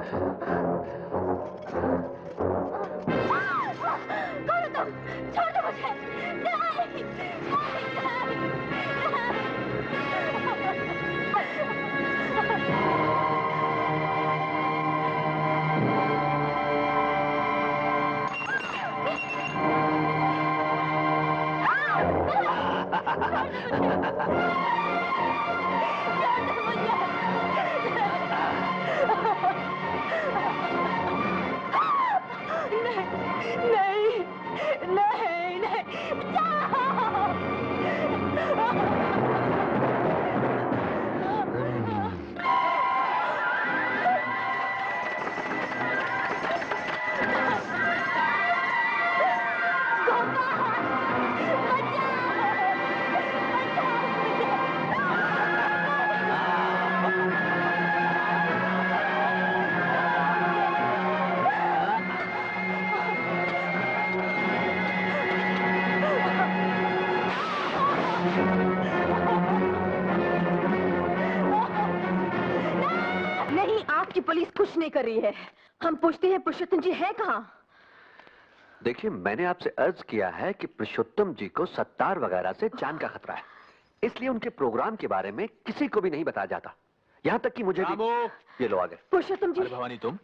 कौन हो तुम? छोड़ दो मुझे। नहीं, पुलिस कुछ नहीं कर रही है। हम पूछते हैं पुरुषोत्तम जी है कहाँ? देखिए, मैंने आपसे अर्ज किया है कि पुरुषोत्तम जी को सत्तार वगैरह से जान का खतरा है, इसलिए उनके प्रोग्राम के बारे में किसी को भी नहीं बताया जाता, यहाँ तक कि मुझे भी। ये लो आ गए। पुरुषोत्तम जी। भवानी तुम?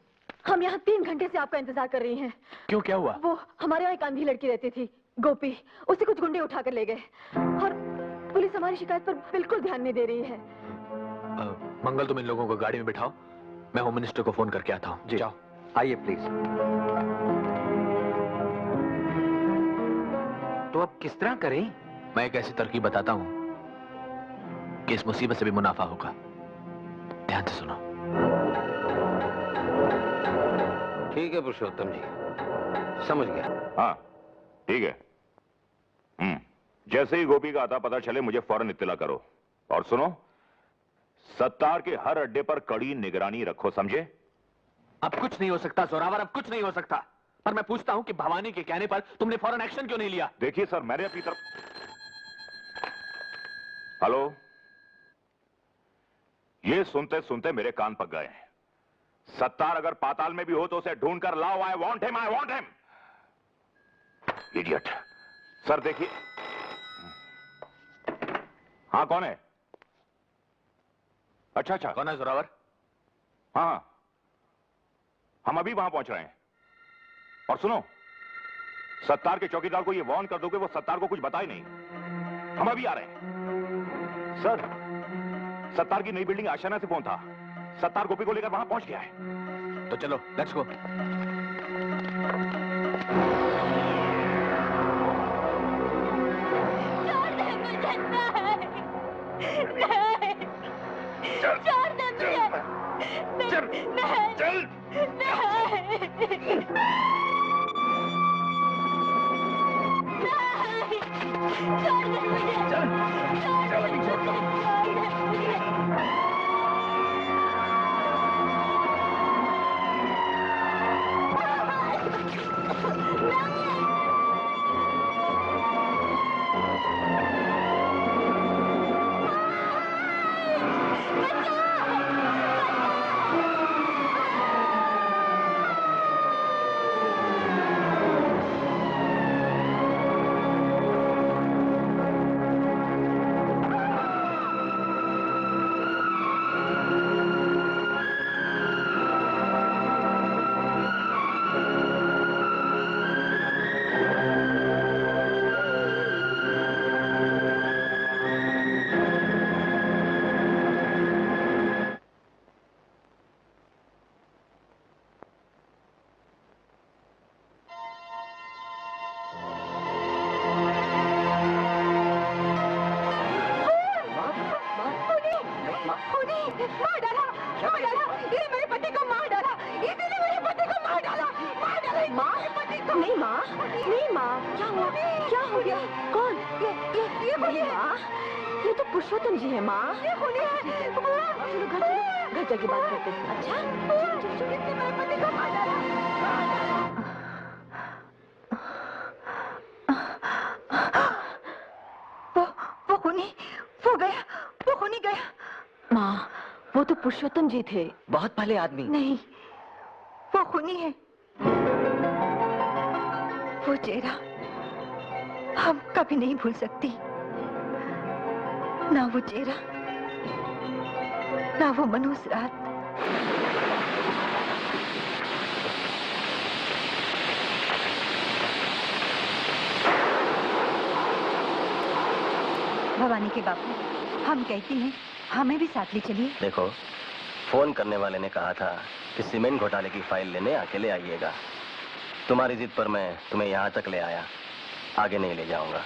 हम यहाँ 3 घंटे से आपका इंतजार कर रही हैं। क्यों, क्या हुआ? वो हमारे यहाँ एक अंधी लड़की रहती थी, गोपी, उसे कुछ गुंडे उठाकर ले गए और पुलिस हमारी शिकायत पर बिल्कुल ध्यान नहीं दे रही है। मंगल, तुम इन लोगों को गाड़ी में बिठाओ, मैं होम मिनिस्टर को फोन करके आता हूँ। जी जाओ। आइए प्लीज। तो अब किस तरह करें? मैं एक ऐसी तरकीब बताता हूँ कि इस मुसीबत से भी मुनाफा होगा। ध्यान से सुनो। ठीक है पुरुषोत्तम जी, समझ गया। हाँ ठीक है। जैसे ही गोपी का आता पता चले मुझे फौरन इत्तला करो। और सुनो, सत्तार के हर अड्डे पर कड़ी निगरानी रखो, समझे? अब कुछ नहीं हो सकता जोरावर, अब कुछ नहीं हो सकता। पर मैं पूछता हूं कि भवानी के कहने पर तुमने फौरन एक्शन क्यों नहीं लिया? देखिए सर, मैंने अपनी तरफ। हेलो, ये सुनते सुनते मेरे कान पक गए हैं। सत्तार अगर पाताल में भी हो तो उसे ढूंढ कर लाओ। I want him, I want him. Idiot. Sir देखिए। हाँ कौन है? अच्छा अच्छा, कौन है जोरावर? हाँ, हम अभी वहां पहुंच रहे हैं। और सुनो, सत्तार के चौकीदार को ये वार्न कर दो कि वो सत्तार को कुछ बताए नहीं। हम अभी आ रहे हैं। सर, सत्तार की नई बिल्डिंग आशियाना से फोन था। सत्तार गोपी को लेकर वहां पहुंच गया है। तो चलो, लेट्स गो। छोड़ दे मुझे। चल चल ये तो पुरुषोत्तम जी है माँ। घर जाके बात करते हैं। अच्छा, मेरे पति को मार डाला। वो खूनी गया। माँ, वो तो पुरुषोत्तम जी थे। बहुत भले आदमी। नहीं, वो खूनी है। वो चेहरा हम कभी नहीं भूल सकती। ना वो चेहरा, ना वो मनहूस रात। भवानी के बापू, हम कहती हैं हमें भी साथ ले चलिए। देखो, फोन करने वाले ने कहा था कि सीमेंट घोटाले की फाइल लेने अकेले आइएगा। तुम्हारी जिद पर मैं तुम्हें यहाँ तक ले आया, आगे नहीं ले जाऊंगा।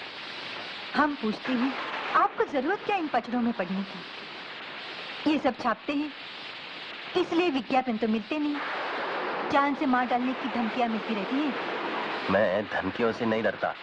हम पूछते हैं आपको जरूरत क्या इन पचड़ों में पड़ने की? ये सब छापते हैं इसलिए विज्ञापन तो मिलते नहीं, जान से मार डालने की धमकियां मिलती रहती हैं। मैं धमकियों से नहीं डरता।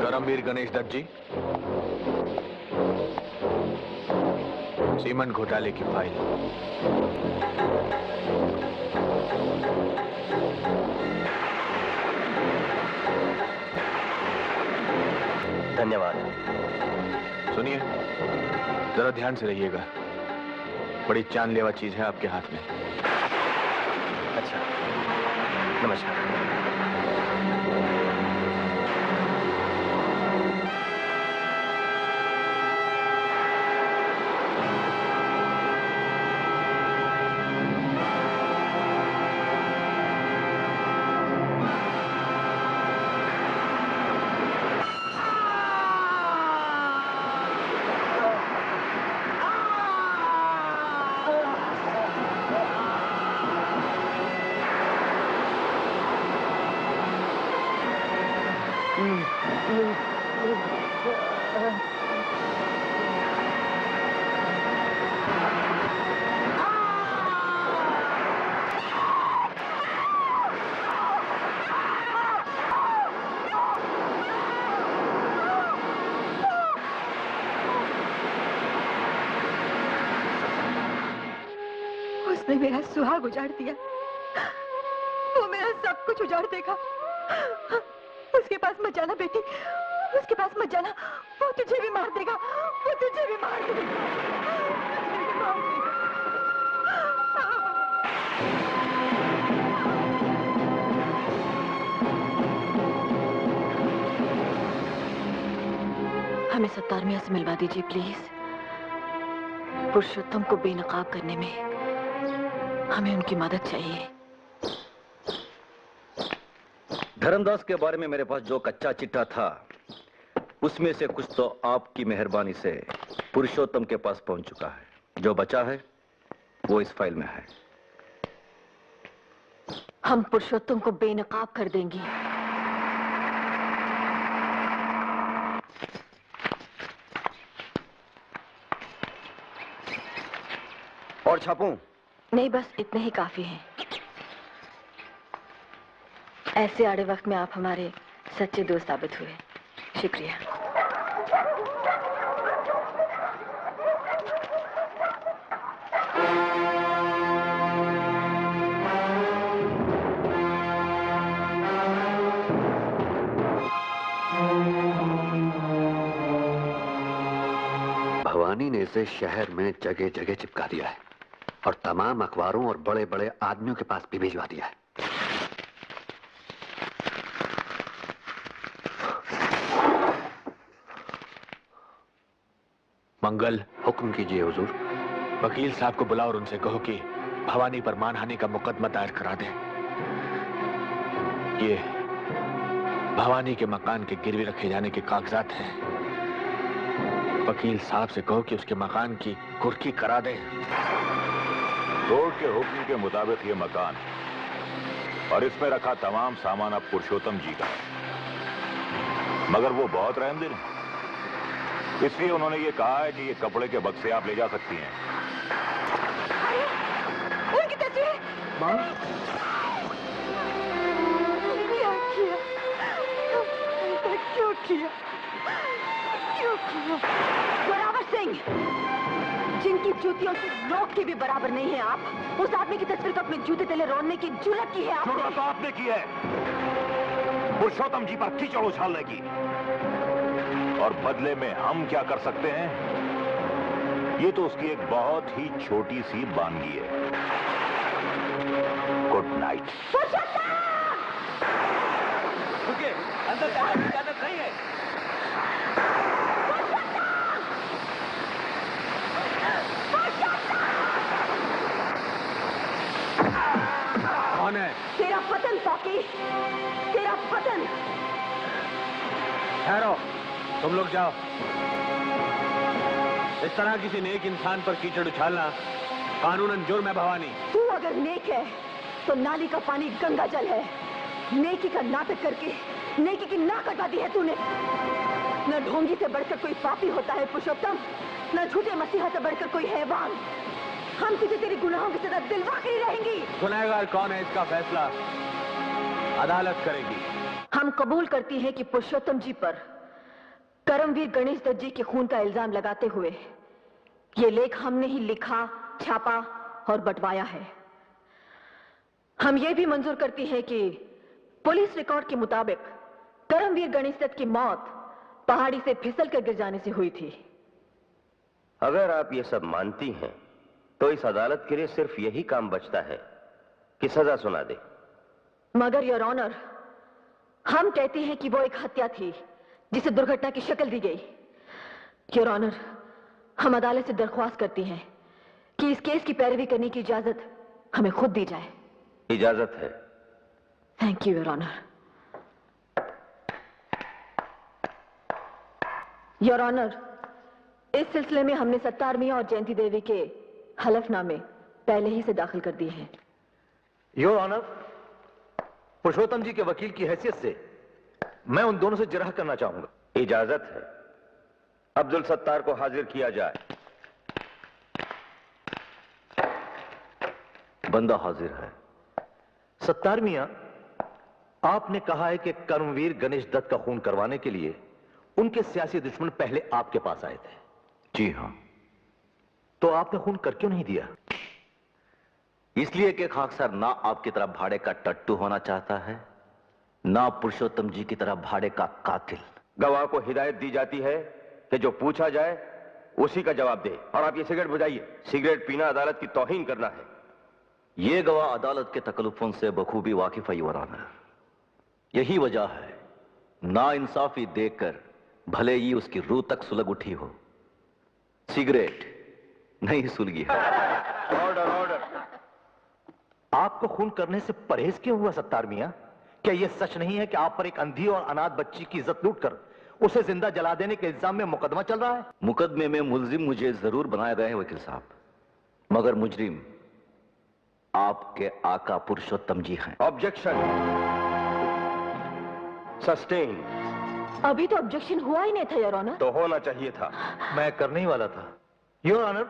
धर्मवीर गणेश दत्त जी, सीमेंट घोटाले की फाइल। धन्यवाद। सुनिए, जरा ध्यान से रहिएगा, बड़ी जानलेवा चीज है आपके हाथ में। अच्छा, नमस्कार। उसने मेरा सुहाग उजाड़ दिया, वो मेरा सब कुछ उजाड़ देगा। उसके पास मत जाना बेटी, उसके पास मत जाना, वो तुझे भी मार देगा, वो तुझे भी मार देगा, तुझे भी मार देगा। हमें सत्तार मियां से मिलवा दीजिए प्लीज। पुरुषोत्तम को बेनकाब करने में हमें उनकी मदद चाहिए। धर्मदास के बारे में मेरे पास जो कच्चा चिट्ठा था उसमें से कुछ तो आपकी मेहरबानी से पुरुषोत्तम के पास पहुंच चुका है। जो बचा है वो इस फाइल में है। हम पुरुषोत्तम को बेनकाब कर देंगे। और छापूं? नहीं, बस इतने ही काफी हैं। ऐसे आड़े वक्त में आप हमारे सच्चे दोस्त साबित हुए। शुक्रिया। भवानी ने इसे शहर में जगह जगह चिपका दिया है और तमाम अखबारों और बड़े बड़े आदमियों के पास भी भिजवा दिया है। मंगल, हुक्म कीजिए हुजूर। वकील साहब को बुलाओ और उनसे कहो कि भवानी पर मानहानि का मुकदमा दायर करा दें। ये भवानी के मकान के गिरवी रखे जाने के कागजात हैं। वकील साहब से कहो कि उसके मकान की कुर्की करा दें। कोर्ट के हुक्म के मुताबिक ये मकान और इसमें रखा तमाम सामान अब पुरुषोत्तम जी का है, मगर वो बहुत रहमदिल हैं, इसलिए उन्होंने ये कहा है कि ये कपड़े के बक्से आप ले जा सकती हैं। उनकी तस्वीर। क्या किया? क्यों किया? क्यों किया? जोरावर सिंह, जिनकी जूतियों से लोग की भी बराबर नहीं है आप। उस आदमी की तस्वीर को अपने जूते तले रोने की जुर्रत की है आपने। जुर्रत तो आपने की है पुरुषोत्तम जी पर कीचड़ उछालने की, और बदले में हम क्या कर सकते हैं ये तो उसकी एक बहुत ही छोटी सी वानगी है। Good night. रुकिए, अंदर जाने की इजाजत नहीं है। कौन है? तेरा पतन पाकी, तेरा पतन। ठहरो, तुम लोग जाओ। इस तरह किसी नेक इंसान पर कीचड़ उछालना कानूनन जुर्म है भवानी। तू अगर नेक है तो नाली का पानी गंगा जल है। नेकी का नाटक करके नेकी की नाक कटा दी है तूने। न ढोंगी से बढ़कर कोई पापी होता है पुरुषोत्तम, न झूठे मसीहा से बढ़कर कोई हैवान। हम तुझे तेरी गुनाहों की सजा दिलवा के ही रहेंगी। गुनहगार कौन है इसका फैसला अदालत करेगी। हम कबूल करती हैं कि पुरुषोत्तम जी पर करमवीर गणेश दत्त जी के खून का इल्जाम लगाते हुए ये लेख हमने ही लिखा, छापा और बंटवाया है। हम ये भी मंजूर करती हैं कि पुलिस रिकॉर्ड के मुताबिक करमवीर गणेश दत्त की मौत पहाड़ी से फिसल कर गिर जाने से हुई थी। अगर आप ये सब मानती हैं तो इस अदालत के लिए सिर्फ यही काम बचता है कि सजा सुना दे। मगर योर ऑनर, हम कहते हैं कि वो एक हत्या थी जिसे दुर्घटना की शक्ल दी गई। योर ऑनर, हम अदालत से दरख्वास्त करती हैं कि इस केस की पैरवी करने की इजाजत हमें खुद दी जाए। इजाजत है। Thank you your honour. Your honour, इस सिलसिले में हमने सत्तार मियां और जयंती देवी के हलफनामे पहले ही से दाखिल कर दिए हैं। योर ऑनर, पुरुषोत्तम जी के वकील की हैसियत से मैं उन दोनों से जिरह करना चाहूंगा। इजाजत है। अब्दुल सत्तार को हाजिर किया जाए। बंदा हाजिर है। सत्तार मियां, आपने कहा है कि कर्मवीर गणेश दत्त का खून करवाने के लिए उनके सियासी दुश्मन पहले आपके पास आए थे। जी हाँ। तो आपने खून कर क्यों नहीं दिया? इसलिए कि खाकसर ना आपकी तरह भाड़े का टट्टू होना चाहता है, ना पुरुषोत्तम जी की तरह भाड़े का कातिल। गवाह को हिदायत दी जाती है कि जो पूछा जाए उसी का जवाब दे। और आप ये सिगरेट बुझाइए। सिगरेट पीना अदालत की तौहीन करना है। ये गवाह अदालत के तकल्लुफों से बखूबी वाकिफ है योर ऑनर। यही वजह है ना इंसाफी देखकर भले ही उसकी रूह तक सुलग उठी हो, सिगरेट नहीं सुलगी है। Order order. आपको खून करने से परहेज क्यों हुआ सत्तार मियां? क्या यह सच नहीं है कि आप पर एक अंधी और अनाथ बच्ची की इज्जत लूटकर उसे जिंदा जला देने के इल्जाम में मुकदमा चल रहा है? मुकदमे में मुल्जिम मुझे जरूर बनाए गए हैं वकील साहब, मगर मुजरिम आपके आका पुरुषोत्तम जी हैं। Objection sustain. अभी तो ऑब्जेक्शन हुआ ही नहीं था योर ऑनर। तो होना चाहिए था। मैं करने ही वाला था। योर ऑनर,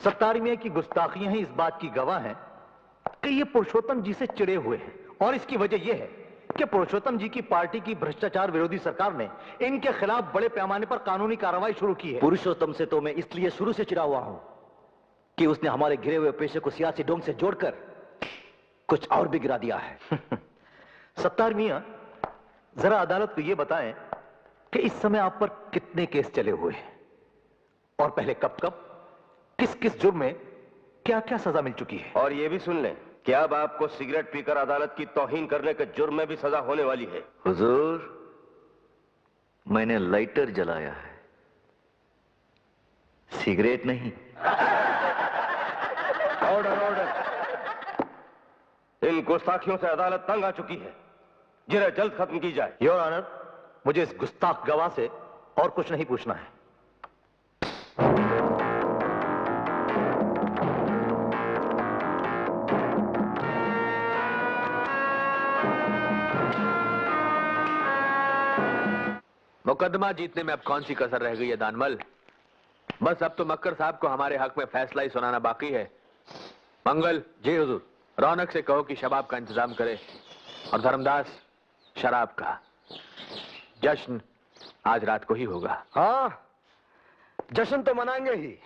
सत्तार मियां की गुस्ताखियां ही इस बात की गवाह हैं कि ये पुरुषोत्तम जी से चिड़े हुए हैं, और इसकी वजह यह है कि पुरुषोत्तम जी की पार्टी की भ्रष्टाचार विरोधी सरकार ने इनके खिलाफ बड़े पैमाने पर कानूनी कार्रवाई शुरू की है। पुरुषोत्तम से तो मैं इसलिए शुरू से चिड़ा हुआ हूं कि उसने हमारे घिरे हुए पेशे को सियासी ढंग से जोड़कर कुछ और भी गिरा दिया है। सत्तार मियां, जरा अदालत को यह बताएं कि इस समय आप पर कितने केस चले हुए हैं, और पहले कब कब, किस किस जुर्म में क्या क्या सजा मिल चुकी है। और यह भी सुन लें कि अब आपको सिगरेट पीकर अदालत की तौहीन करने के जुर्म में भी सजा होने वाली है। हुजूर, मैंने लाइटर जलाया है, सिगरेट नहीं। Order order. इन गुस्ताखियों से अदालत तंग आ चुकी है, जिन्हें जल्द खत्म की जाए। योर ऑनर, मुझे इस गुस्ताख गवाह से और कुछ नहीं पूछना है। मुकदमा जीतने में अब कौन सी कसर रह गई है दानमल? बस अब तो मक्कर साहब को हमारे हक में फैसला ही सुनाना बाकी है। मंगल जी हुजूर, रौनक से कहो कि शबाब का इंतजाम करे, और धर्मदास शराब का। जश्न आज रात को ही होगा। हाँ, जश्न तो मनाएंगे ही,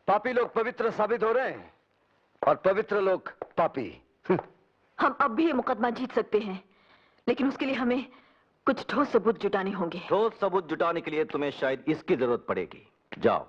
पापी लोग पवित्र साबित हो रहे हैं और पवित्र लोग पापी। हम अब भी ये मुकदमा जीत सकते हैं, लेकिन उसके लिए हमें कुछ ठोस सबूत जुटाने होंगे। ठोस सबूत जुटाने के लिए तुम्हें शायद इसकी जरूरत पड़ेगी। जाओ।